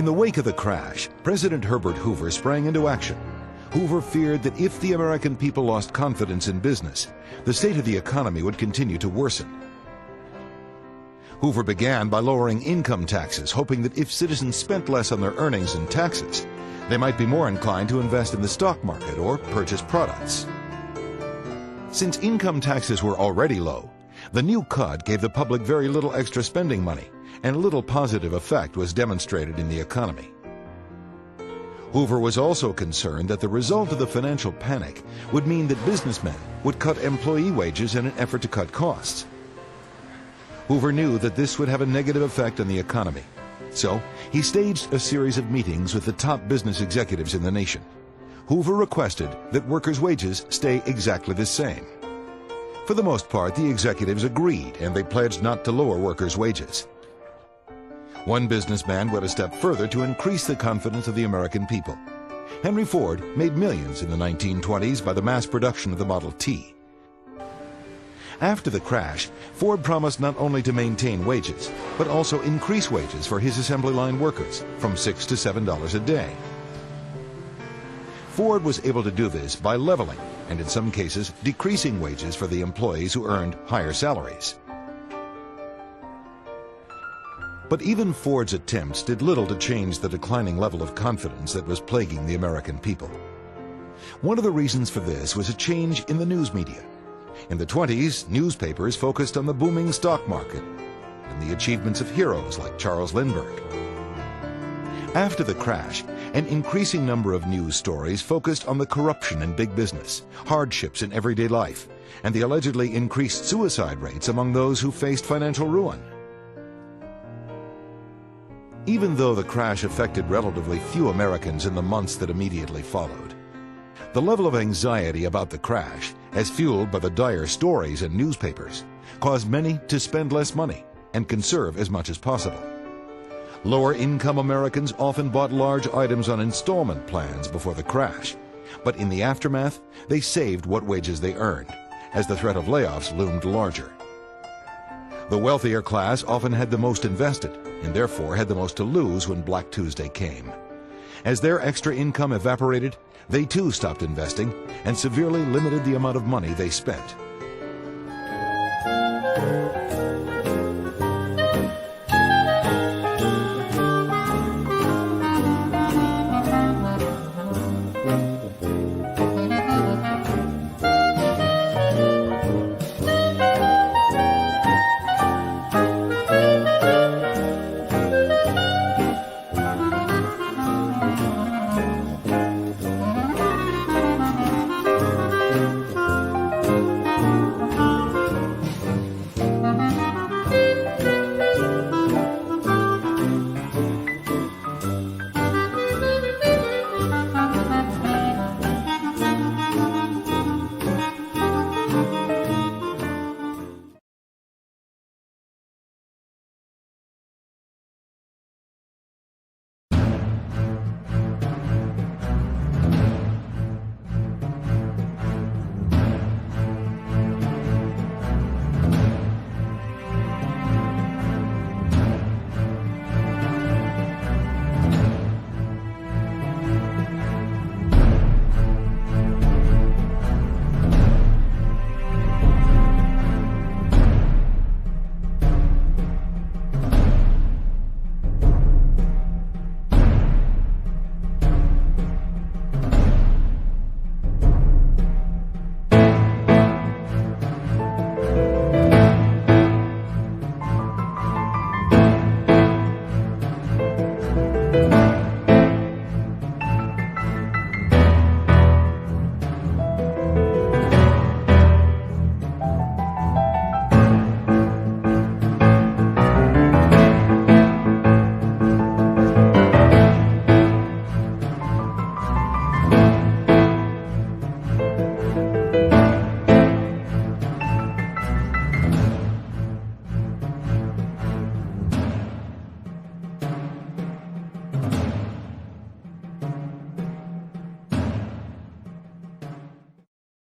In the wake of the crash, President Herbert Hoover sprang into action. Hoover feared that if the American people lost confidence in business, the state of the economy would continue to worsen. Hoover began by lowering income taxes, hoping that if citizens spent less on their earnings and taxes, they might be more inclined to invest in the stock market or purchase products. Since income taxes were already low, the new cut gave the public very little extra spending money, and little positive effect was demonstrated in the economy. Hoover was also concerned that the result of the financial panic would mean that businessmen would cut employee wages in an effort to cut costs. Hoover knew that this would have a negative effect on the economy, so he staged a series of meetings with the top business executives in the nation. Hoover requested that workers' wages stay exactly the same. For the most part, the executives agreed, and they pledged not to lower workers' wages. One businessman went a step further to increase the confidence of the American people. Henry Ford made millions in the 1920s by the mass production of the Model T. After the crash, Ford promised not only to maintain wages, but also increase wages for his assembly line workers from $6 to $7 a day. Ford was able to do this by leveling, and in some cases, decreasing wages for the employees who earned higher salaries. But even Ford's attempts did little to change the declining level of confidence that was plaguing the American people. One of the reasons for this was a change in the news media. In the 20s, newspapers focused on the booming stock market and the achievements of heroes like Charles Lindbergh. After the crash, an increasing number of news stories focused on the corruption in big business, hardships in everyday life, and the allegedly increased suicide rates among those who faced financial ruin. Even though the crash affected relatively few Americans in the months that immediately followed, the level of anxiety about the crash, as fueled by the dire stories in newspapers, caused many to spend less money and conserve as much as possible. Lower-income Americans often bought large items on installment plans before the crash, but in the aftermath, they saved what wages they earned, as the threat of layoffs loomed larger. The wealthier class often had the most invested, and therefore had the most to lose when Black Tuesday came. As their extra income evaporated, they too stopped investing and severely limited the amount of money they spent.